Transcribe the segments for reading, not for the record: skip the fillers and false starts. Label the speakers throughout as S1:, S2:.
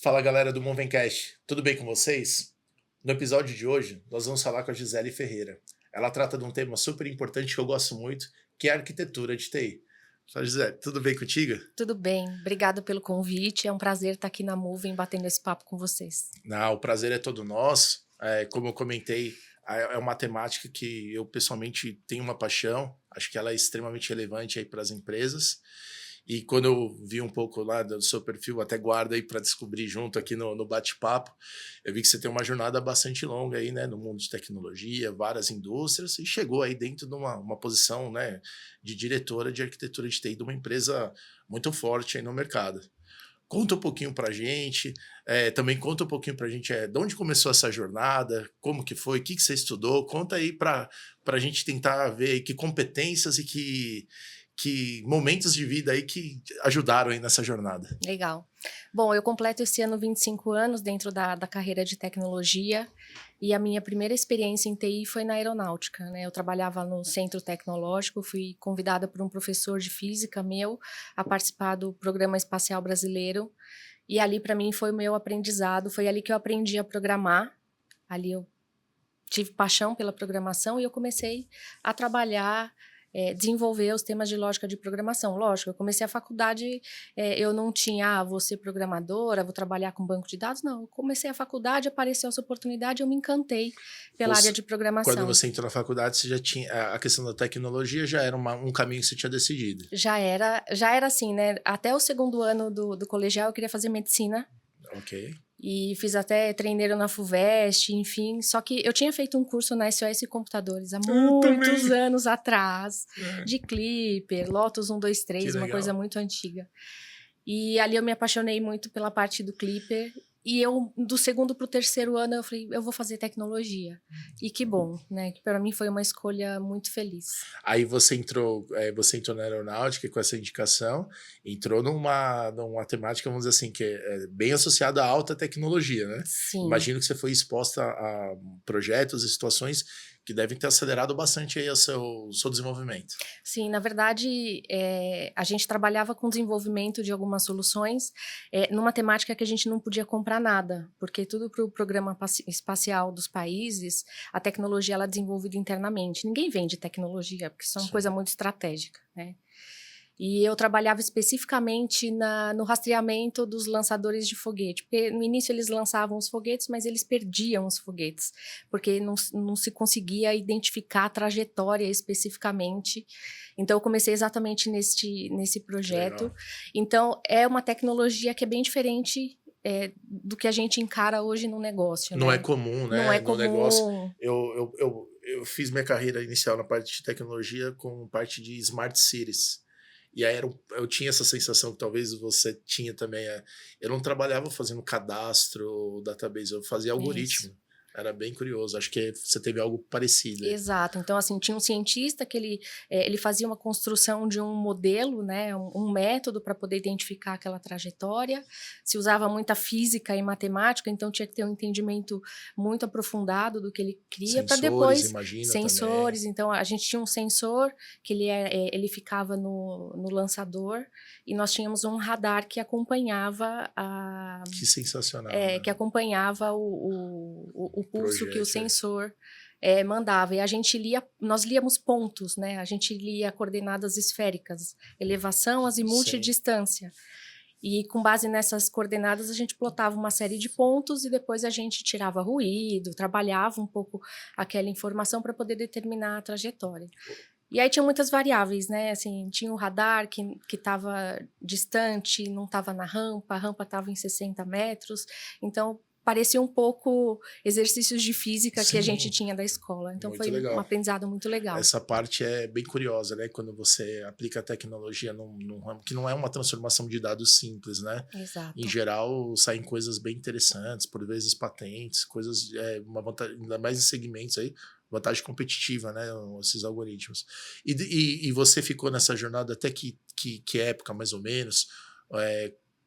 S1: Fala galera do Movencast, tudo bem com vocês? No episódio de hoje, nós vamos falar com a Gisele Ferreira. Ela trata de um tema super importante que eu gosto muito, que é a arquitetura de TI. Fala Gisele, tudo bem contigo?
S2: Tudo bem, obrigada pelo convite. É um prazer estar aqui na Moving batendo esse papo com vocês.
S1: Não, o prazer é todo nosso. Como eu comentei, é uma temática que eu pessoalmente tenho uma paixão, acho que ela é extremamente relevante aí para as empresas. E quando eu vi um pouco lá do seu perfil, até guarda aí para descobrir junto aqui no bate-papo, eu vi que você tem uma jornada bastante longa aí, né, no mundo de tecnologia, várias indústrias, e chegou aí dentro de uma posição, né, de diretora de arquitetura de TI de uma empresa muito forte aí no mercado. Conta um pouquinho para a gente, também conta um pouquinho para a gente de onde começou essa jornada, como que foi, o que você estudou, conta aí para a gente tentar ver aí que competências e que momentos de vida aí que ajudaram aí nessa jornada.
S2: Legal. Bom, eu completo esse ano 25 anos dentro da carreira de tecnologia e a minha primeira experiência em TI foi na aeronáutica, né? Eu trabalhava no centro tecnológico, fui convidada por um professor de física meu a participar do Programa Espacial Brasileiro e ali para mim foi o meu aprendizado, foi ali que eu aprendi a programar, ali eu tive paixão pela programação e eu comecei a trabalhar, desenvolver os temas de lógica de programação. Lógico, eu comecei a faculdade, eu não tinha, vou ser programadora, vou trabalhar com banco de dados, não. Eu comecei a faculdade, apareceu essa oportunidade, eu me encantei pela área de
S1: Quando
S2: programação.
S1: você entrou na faculdade, você já tinha a questão da tecnologia, já era um caminho que você tinha decidido.
S2: Já era assim, né? Até o segundo ano do colegial eu queria fazer medicina.
S1: Ok.
S2: E fiz até treineiro na FUVEST, enfim. Só que eu tinha feito um curso na SOS Computadores há muitos anos atrás, de Clipper, Lotus
S1: Que
S2: 123, uma coisa
S1: legal.
S2: muito antiga. E ali eu me apaixonei muito pela parte do Clipper. E eu, do segundo para o terceiro ano, eu falei, eu vou fazer tecnologia. E que bom, né? Que para mim foi uma escolha muito feliz.
S1: Aí você entrou na aeronáutica com essa indicação, entrou numa temática, vamos dizer assim, que é bem associada à alta tecnologia, né?
S2: Sim.
S1: Imagino que você foi exposta a projetos e situações que devem ter acelerado bastante aí o seu desenvolvimento.
S2: Sim, na verdade, a gente trabalhava com desenvolvimento de algumas soluções numa temática que a gente não podia comprar nada, porque tudo para o programa espacial dos países, a tecnologia ela é desenvolvida internamente. Ninguém vende tecnologia, porque isso é uma coisa
S1: Sim.
S2: muito estratégica, né? E eu trabalhava especificamente no rastreamento dos lançadores de foguete, porque no início eles lançavam os foguetes, mas eles perdiam os foguetes, porque não se conseguia identificar a trajetória especificamente. Então eu comecei exatamente nesse
S1: Que legal.
S2: projeto. Então é uma tecnologia que é bem diferente do que a gente encara hoje no negócio,
S1: Não é
S2: né?
S1: comum,
S2: Não é
S1: né? No negócio,
S2: comum.
S1: eu fiz minha carreira inicial na parte de tecnologia com parte de smart cities. E aí eu tinha essa sensação que talvez você tinha também. Eu não trabalhava fazendo cadastro, database, eu fazia
S2: Isso.
S1: algoritmo. Era bem curioso. Acho que você teve algo parecido aí.
S2: Exato. Então, assim, tinha um cientista que ele fazia uma construção de um modelo, né, um método para poder identificar aquela trajetória. Se usava muita física e matemática, então tinha que ter um entendimento muito aprofundado do que ele queria para
S1: Sensores,
S2: depois
S1: imagina também.
S2: sensores. Então, a gente tinha um sensor que ele ficava no lançador e nós tínhamos um radar que acompanhava
S1: Que sensacional, né?
S2: que acompanhava o pulso que o
S1: Projeto.
S2: sensor mandava. E a gente nós líamos pontos, né? A gente lia coordenadas esféricas, elevação, azimute e
S1: Sim.
S2: distância. E com base nessas coordenadas a gente plotava uma série de pontos e depois a gente tirava ruído, trabalhava um pouco aquela informação para poder determinar a trajetória. E aí tinha muitas variáveis, né? Assim, tinha o radar que estava distante, não estava na rampa, a rampa estava em 60 metros. Então, parecia um pouco exercícios de física que a gente
S1: Sim,
S2: tinha da escola. Então,
S1: muito
S2: foi um
S1: legal.
S2: aprendizado muito legal.
S1: Essa parte é bem curiosa, né? Quando você aplica a tecnologia num ramo que não é uma transformação de dados simples, né? Em
S2: Exato.
S1: geral, saem coisas bem interessantes, por vezes patentes, coisas, uma vantagem, ainda mais em segmentos aí, vantagem competitiva, né? Esses algoritmos. E você ficou nessa jornada até que época, mais ou menos?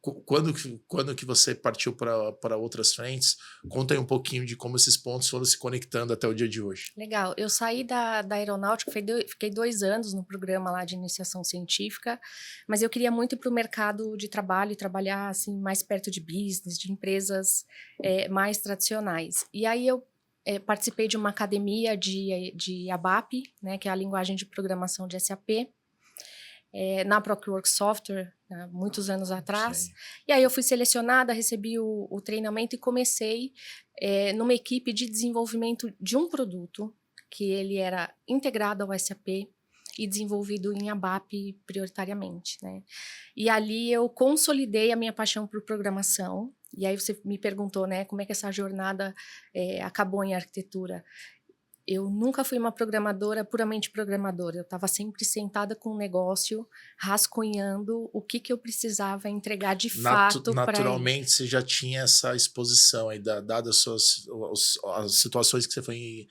S1: Quando que você partiu para outras frentes? Conta aí um pouquinho de como esses pontos foram se conectando até o dia de hoje.
S2: Legal. Eu saí da aeronáutica, fiquei 2 anos no programa lá de iniciação científica, mas eu queria muito ir para o mercado de trabalho e trabalhar assim mais perto de business, de empresas mais tradicionais. E aí eu participei de uma academia de ABAP, né, que é a linguagem de programação de SAP, na Prowork Software, muitos anos atrás.
S1: Sim.
S2: E aí eu fui selecionada, recebi o treinamento e comecei numa equipe de desenvolvimento de um produto que ele era integrado ao SAP e desenvolvido em ABAP prioritariamente, né? E ali eu consolidei a minha paixão por programação. E aí você me perguntou, né, como é que essa jornada acabou em arquitetura. Eu nunca fui uma programadora, puramente programadora. Eu estava sempre sentada com um negócio, rascunhando o que eu precisava entregar de fato para ele.
S1: Naturalmente, você já tinha essa exposição aí, dadas as situações que você foi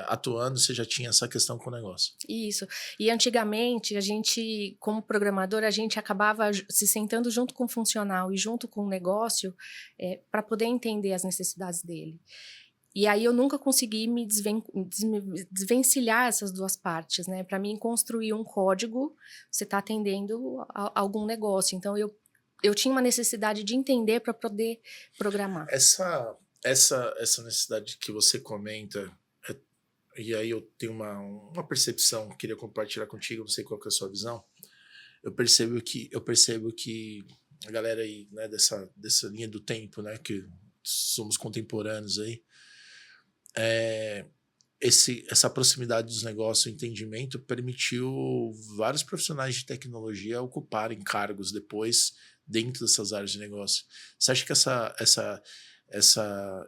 S1: atuando, você já tinha essa questão com o negócio.
S2: Isso. E antigamente, a gente, como programador, a gente acabava se sentando junto com o funcional e junto com o negócio para poder entender as necessidades dele. E aí eu nunca consegui me desvencilhar essas duas partes, né? Para mim, construir um código, você está atendendo a algum negócio. Então, eu tinha uma necessidade de entender para poder programar.
S1: Essa necessidade que você comenta, e aí eu tenho uma percepção que queria compartilhar contigo, não sei qual que é a sua visão. Eu percebo que a galera aí, né, dessa linha do tempo, né, que somos contemporâneos aí, essa proximidade dos negócios, o entendimento, permitiu vários profissionais de tecnologia ocuparem cargos depois dentro dessas áreas de negócio. Você acha que essa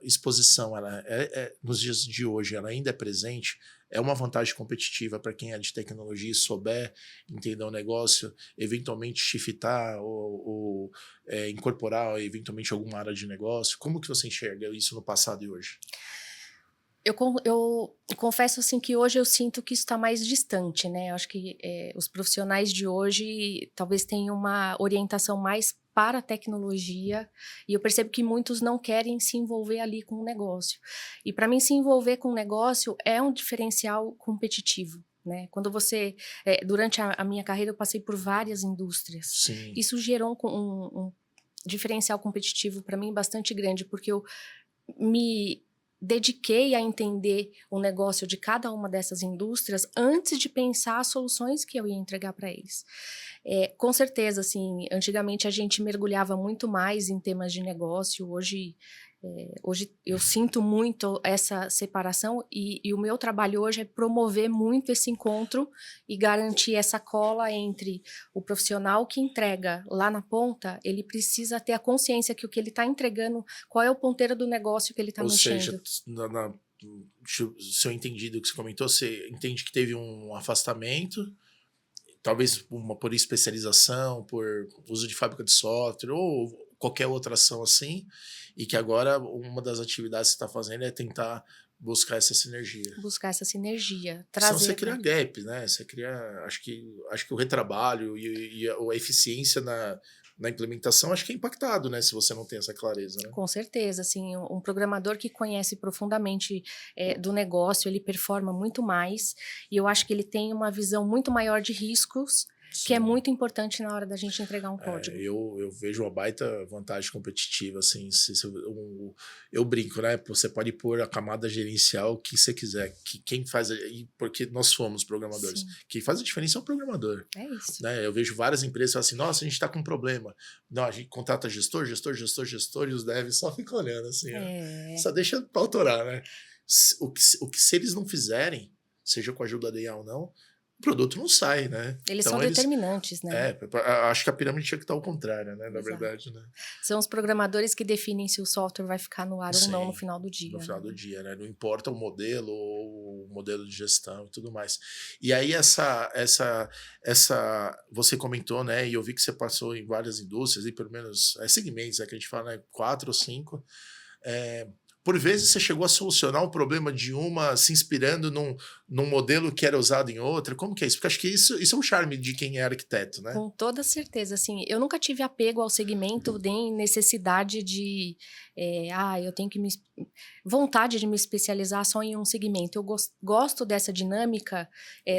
S1: exposição, ela nos dias de hoje, ela ainda é presente? É uma vantagem competitiva para quem é de tecnologia e souber entender o negócio, eventualmente shiftar ou incorporar eventualmente alguma área de negócio? Como que você enxerga isso no passado e hoje?
S2: Eu confesso assim que hoje eu sinto que isso está mais distante, né? Eu acho que os profissionais de hoje talvez tenham uma orientação mais para a tecnologia e eu percebo que muitos não querem se envolver ali com o negócio. E para mim se envolver com o negócio é um diferencial competitivo. Né? Quando você, durante a minha carreira eu passei por várias indústrias.
S1: Sim.
S2: Isso gerou um diferencial competitivo para mim bastante grande, porque eu me dediquei a entender o negócio de cada uma dessas indústrias antes de pensar as soluções que eu ia entregar para eles. Com certeza, assim, antigamente a gente mergulhava muito mais em temas de negócio, hoje eu sinto muito essa separação e o meu trabalho hoje é promover muito esse encontro e garantir essa cola entre o profissional que entrega lá na ponta, ele precisa ter a consciência que o que ele está entregando, qual é o ponteiro do negócio que ele está mexendo.
S1: Ou seja, se eu entendi do que você comentou, você entende que teve um afastamento, talvez por especialização, por uso de fábrica de software ou qualquer outra ação assim, e que agora uma das atividades que você está fazendo é tentar buscar essa sinergia.
S2: Buscar essa sinergia,
S1: Senão
S2: trazer...
S1: você cria gap, né? Você cria, acho que o retrabalho e a eficiência na implementação acho que é impactado, né? Se você não tem essa clareza, né?
S2: Com certeza, assim, um programador que conhece profundamente do negócio, ele performa muito mais e eu acho que ele tem uma visão muito maior de riscos, que é muito importante na hora da gente entregar um código.
S1: Eu vejo uma baita vantagem competitiva, assim, eu brinco, né? Você pode pôr a camada gerencial que você quiser, que quem faz, porque nós somos programadores,
S2: Sim.
S1: quem faz a diferença é o programador.
S2: É isso.
S1: Né? Eu vejo várias empresas que falam assim, nossa, a gente está com um problema. Não, a gente contrata gestor, e os devs só ficam olhando, assim, né? Só deixa para autorar, né? Se eles não fizerem, seja com a ajuda da IA ou não, o produto não sai, né?
S2: Eles são determinantes, né?
S1: Acho que a pirâmide tinha que estar ao contrário, né? Na verdade, né?
S2: São os programadores que definem se o software vai ficar no ar ou não no final do dia.
S1: No final do dia, né? Não importa o modelo ou o modelo de gestão e tudo mais. E aí você comentou, né? E eu vi que você passou em várias indústrias, e pelo menos segmentos, que a gente fala, né? 4 ou 5. por vezes você chegou a solucionar o problema de uma se inspirando num modelo que era usado em outra. Como que é isso? Porque acho que isso é um charme de quem é arquiteto, né?
S2: Com toda certeza, assim, eu nunca tive apego ao segmento, nem necessidade de, eu tenho que vontade de me especializar só em um segmento. Eu gosto dessa dinâmica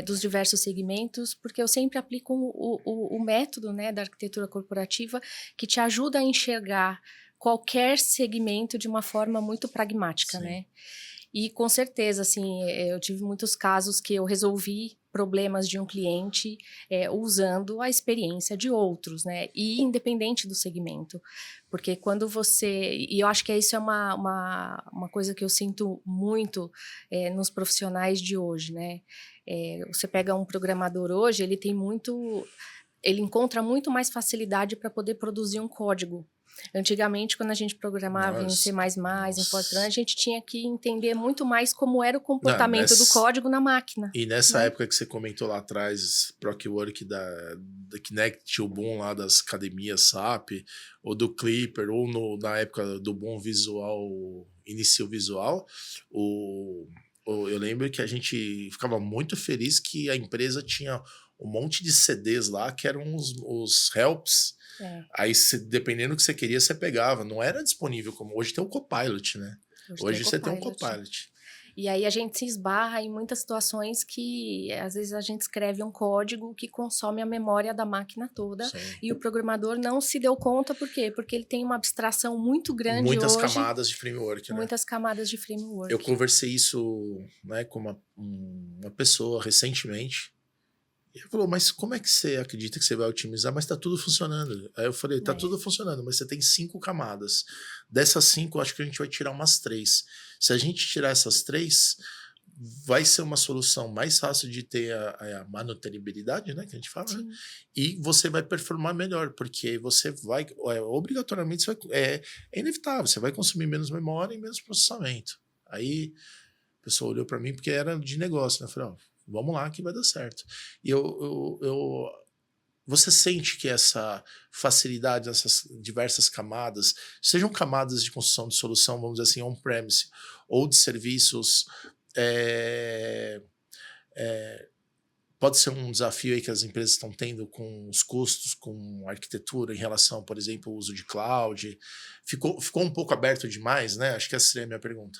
S2: dos diversos segmentos, porque eu sempre aplico o método, né, da arquitetura corporativa, que te ajuda a enxergar qualquer segmento de uma forma muito pragmática,
S1: Sim.
S2: né? E com certeza, assim, eu tive muitos casos que eu resolvi problemas de um cliente usando a experiência de outros, né? E independente do segmento. Porque quando você... E eu acho que isso é uma coisa que eu sinto muito nos profissionais de hoje, né? Você pega um programador hoje, ele encontra muito mais facilidade para poder produzir um código. Antigamente, quando a gente programava em C++, em Fortran, a gente tinha que entender muito mais como era o comportamento do código na máquina.
S1: E nessa época que você comentou lá atrás, Procwork da Kinect, o boom lá das academias SAP, ou do Clipper, ou na época do boom visual, Início Visual, eu lembro que a gente ficava muito feliz que a empresa tinha um monte de CDs lá, que eram os helps. Aí, dependendo do que você queria, você pegava. Não era disponível como hoje tem o Copilot, né? Hoje você tem um Copilot.
S2: E aí a gente se esbarra em muitas situações que, às vezes, a gente escreve um código que consome a memória da máquina toda. Sim. E o programador não se deu conta, por quê? Porque ele tem uma abstração muito grande
S1: muitas
S2: hoje.
S1: Camadas de framework, né?
S2: Muitas camadas de framework.
S1: Eu conversei isso, né, com uma pessoa recentemente. E ele falou, mas como é que você acredita que você vai otimizar? Mas tá tudo funcionando. Aí eu falei, tá tudo funcionando, mas você tem 5 camadas. Dessas 5, acho que a gente vai tirar umas 3. Se a gente tirar essas 3, vai ser uma solução mais fácil de ter a manutenibilidade, né, que a gente fala, né? E você vai performar melhor, porque você vai, obrigatoriamente, é inevitável, você vai consumir menos memória e menos processamento. Aí a pessoa olhou para mim porque era de negócio, né? Eu falei, vamos lá que vai dar certo. E você sente que essa facilidade, essas diversas camadas, sejam camadas de construção de solução, vamos dizer assim, on-premise, ou de serviços, pode ser um desafio aí que as empresas estão tendo com os custos, com a arquitetura em relação, por exemplo, ao uso de cloud. Ficou um pouco aberto demais, né? Acho que essa seria a minha pergunta.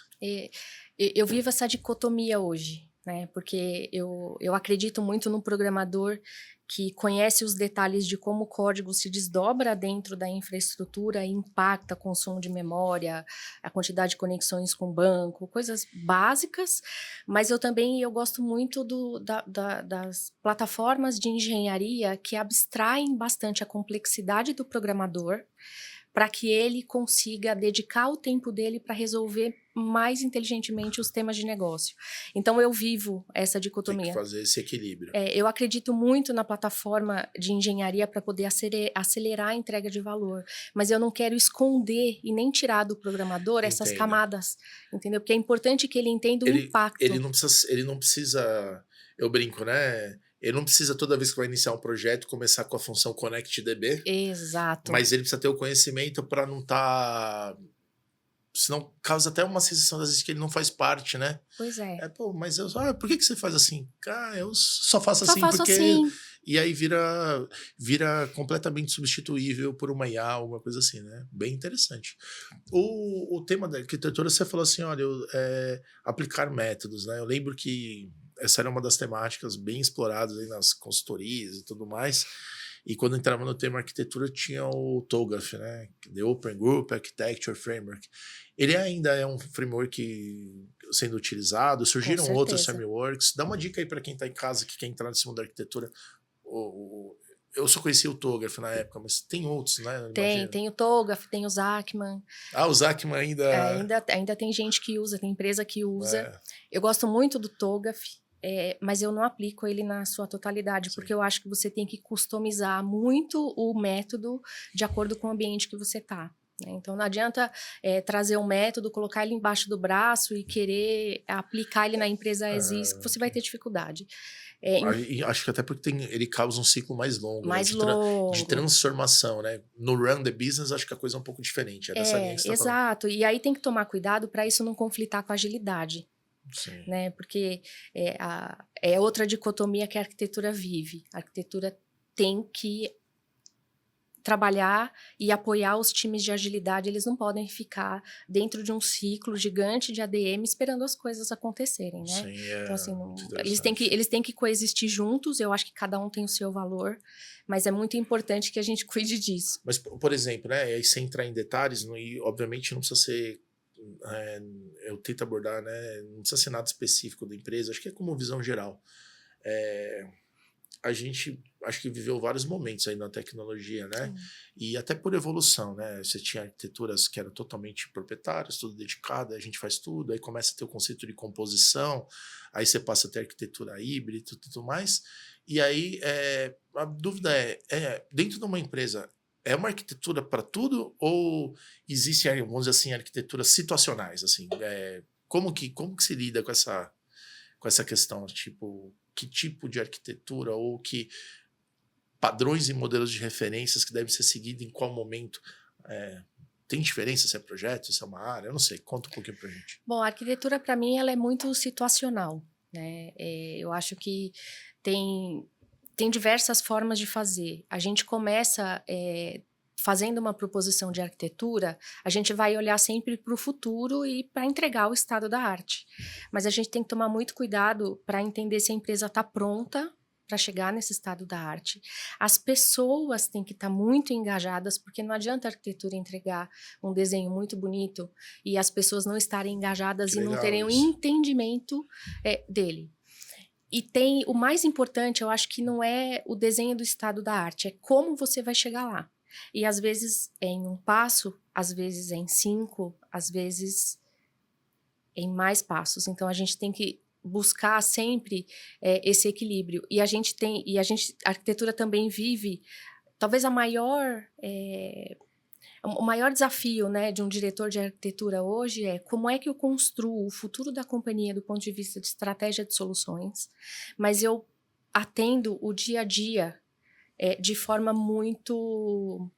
S2: Eu vivo essa dicotomia hoje, né? Porque eu acredito muito no programador que conhece os detalhes de como o código se desdobra dentro da infraestrutura e impacta o consumo de memória, a quantidade de conexões com o banco, coisas básicas, mas eu gosto muito das plataformas de engenharia que abstraem bastante a complexidade do programador para que ele consiga dedicar o tempo dele para resolver mais inteligentemente os temas de negócio. Então, eu vivo essa dicotomia.
S1: Tem que fazer esse equilíbrio.
S2: Eu acredito muito na plataforma de engenharia para poder acelerar a entrega de valor, mas eu não quero esconder e nem tirar do programador essas camadas, entendeu? Porque é importante que ele entenda o impacto.
S1: Ele não precisa, eu brinco, né? Ele não precisa, toda vez que vai iniciar um projeto, começar com a função ConnectDB.
S2: Exato.
S1: Mas ele precisa ter o conhecimento para não estar... Senão causa até uma sensação, às vezes, que ele não faz parte, né?
S2: Pois é.
S1: Mas por que você faz assim? Eu só faço assim porque... Assim. E aí vira completamente substituível por uma IA, alguma coisa assim, né? Bem interessante. O tema da arquitetura, você falou assim, olha, aplicar métodos, né? Eu lembro que essa era uma das temáticas bem exploradas aí nas consultorias e tudo mais. E quando entrava no tema arquitetura, tinha o TOGAF, né? The Open Group Architecture Framework. Ele ainda é um framework sendo utilizado, surgiram outros frameworks. Dá uma dica aí para quem está em casa, que quer entrar nesse mundo da arquitetura. Eu só conheci o TOGAF na época, mas tem outros, né?
S2: Tem o TOGAF, tem o Zachman.
S1: O Zachman
S2: ainda tem gente que usa, tem empresa que usa. Eu gosto muito do TOGAF. Mas eu não aplico ele na sua totalidade, porque eu acho que você tem que customizar muito o método de acordo com o ambiente que você está. né? Então, não adianta trazer um método, colocar ele embaixo do braço e querer aplicar ele na empresa as is, que você vai ter dificuldade.
S1: Acho que até porque ele causa um ciclo mais longo, né?
S2: Mais
S1: De
S2: longo.
S1: transformação, né? No run the business, acho que a coisa é um pouco diferente. É nessa linha que você está falando.
S2: Exato. E aí tem que tomar cuidado para isso não conflitar com a agilidade.
S1: Sim.
S2: Né? Porque é outra dicotomia que a arquitetura vive. A arquitetura tem que trabalhar e apoiar os times de agilidade, eles não podem ficar dentro de um ciclo gigante de ADM esperando as coisas acontecerem, né?
S1: Sim,
S2: então, assim, eles têm que coexistir juntos, eu acho que cada um tem o seu valor, mas é muito importante que a gente cuide disso.
S1: Mas, por exemplo, né, aí sem entrar em detalhes, e obviamente não precisa ser, eu tento abordar, né, não precisa ser nada específico da empresa, acho que é como visão geral. A gente acho que viveu vários momentos aí na tecnologia, né? E até por evolução, né? Você tinha arquiteturas que eram totalmente proprietárias, tudo dedicado, a gente faz tudo, aí começa a ter o conceito de composição, aí você passa a ter arquitetura híbrida e tudo mais. E aí a dúvida dentro de uma empresa, é uma arquitetura para tudo ou existem, vamos dizer assim, arquiteturas situacionais? Assim, como que se lida com essa questão, tipo, que tipo de arquitetura ou que padrões e modelos de referências que devem ser seguidos em qual momento? Tem diferença se é projeto, se é uma área? Eu não sei, conta um pouquinho pra gente.
S2: Bom, a arquitetura para mim ela é muito situacional, né? Eu acho que tem diversas formas de fazer. A gente começa fazendo uma proposição de arquitetura, a gente vai olhar sempre para o futuro e para entregar o estado da arte. Mas a gente tem que tomar muito cuidado para entender se a empresa está pronta para chegar nesse estado da arte. As pessoas têm que estar muito engajadas, porque não adianta a arquitetura entregar um desenho muito bonito e as pessoas não estarem engajadas e não terem um entendimento dele. E o mais importante, eu acho que não é o desenho do estado da arte, é como você vai chegar lá. E às vezes é em um passo, às vezes é em 5, às vezes em mais passos. Então a gente tem que buscar sempre esse equilíbrio. E a arquitetura também vive, talvez o maior desafio, né, de um diretor de arquitetura hoje é como é que eu construo o futuro da companhia do ponto de vista de estratégia de soluções, mas eu atendo o dia a dia de forma muito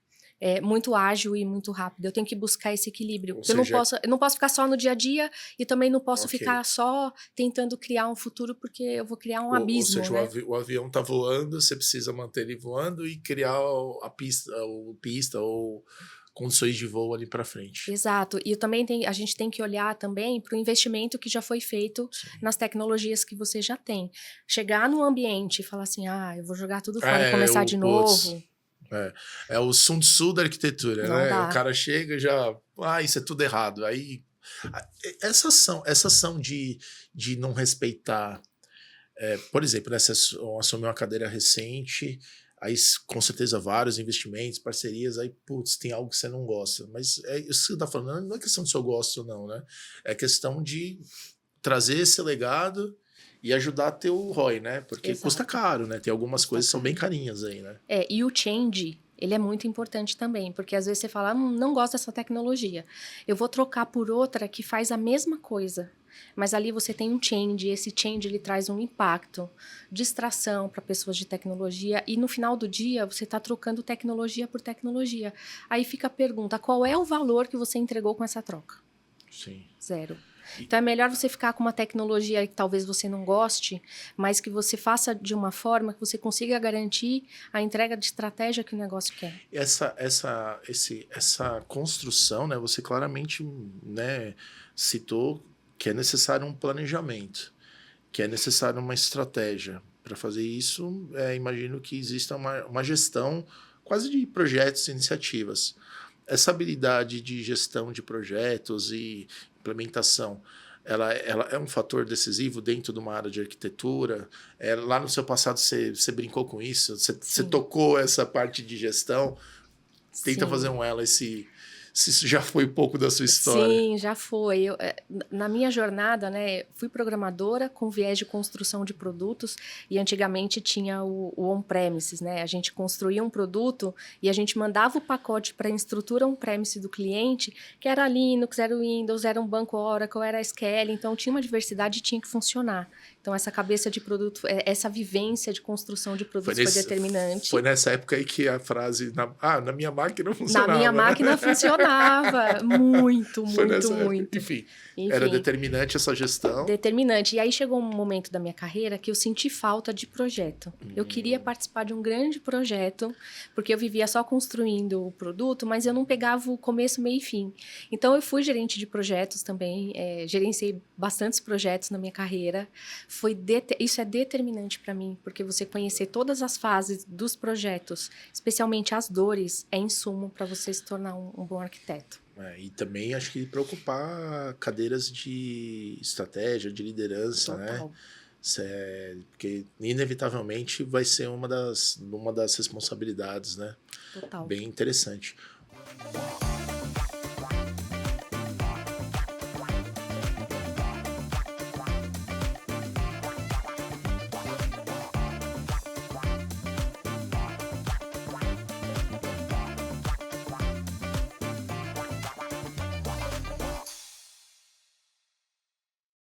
S2: ágil e muito rápida. Eu tenho que buscar esse equilíbrio. Eu não posso ficar só no dia a dia e também não posso ficar só tentando criar um futuro, porque eu vou criar um abismo.
S1: Ou seja, né? o avião está voando, você precisa manter ele voando e criar a pista ou condições de voo ali para frente.
S2: Exato. E a gente tem que olhar também para o investimento que já foi feito nas tecnologias que você já tem. Chegar no ambiente e falar assim, eu vou jogar tudo fora e começar de novo.
S1: É o Sun Tzu da arquitetura,
S2: não
S1: né?
S2: dá.
S1: O cara chega e já... isso é tudo errado. Aí, essa ação de não respeitar... por exemplo, né, você assumiu uma cadeira recente, aí com certeza vários investimentos, parcerias, aí, putz, tem algo que você não gosta. Mas isso que você está falando, não é questão de se eu gosto ou não, né? É questão de trazer esse legado e ajudar a ter o ROI, né? Porque custa caro, né? Tem algumas coisas que são bem carinhas aí, né?
S2: E o change, ele é muito importante também, porque às vezes você fala, não gosto dessa tecnologia, eu vou trocar por outra que faz a mesma coisa, mas ali você tem um change, esse change ele traz um impacto, distração para pessoas de tecnologia, e no final do dia você está trocando tecnologia por tecnologia. Aí fica a pergunta, qual é o valor que você entregou com essa troca?
S1: Sim.
S2: 0. Então é melhor você ficar com uma tecnologia que talvez você não goste, mas que você faça de uma forma que você consiga garantir a entrega de estratégia que o negócio quer.
S1: Essa construção, né, você claramente, né, citou que é necessário um planejamento, que é necessário uma estratégia. Para fazer isso, imagino que exista uma gestão quase de projetos e iniciativas. Essa habilidade de gestão de projetos e implementação, ela é um fator decisivo dentro de uma área de arquitetura? Lá no seu passado você brincou com isso? Você tocou essa parte de gestão? Tenta fazer esse se isso já foi um pouco da sua história.
S2: Sim, já foi. Na minha jornada, né, fui programadora com viés de construção de produtos e antigamente tinha o on-premises, né? A gente construía um produto e a gente mandava o pacote para a estrutura on-premise do cliente, que era Linux, era Windows, era um banco Oracle, era SQL, então tinha uma diversidade e tinha que funcionar. Então essa cabeça de produto, essa vivência de construção de produtos foi determinante.
S1: Foi nessa época aí que a frase, na minha máquina funcionava.
S2: Na minha máquina funcionava muito, muito.
S1: Enfim, era determinante essa gestão.
S2: Determinante. E aí chegou um momento da minha carreira que eu senti falta de projeto. Eu queria participar de um grande projeto, porque eu vivia só construindo o produto, mas eu não pegava o começo, meio e fim. Então eu fui gerente de projetos também, gerenciei bastantes projetos na minha carreira. Isso é determinante para mim, porque você conhecer todas as fases dos projetos, especialmente as dores, é insumo para você se tornar um bom arquiteto.
S1: E também acho que preocupar cadeiras de estratégia, de liderança,
S2: Total.
S1: né? Porque inevitavelmente vai ser uma das responsabilidades, né?
S2: Total.
S1: Bem interessante.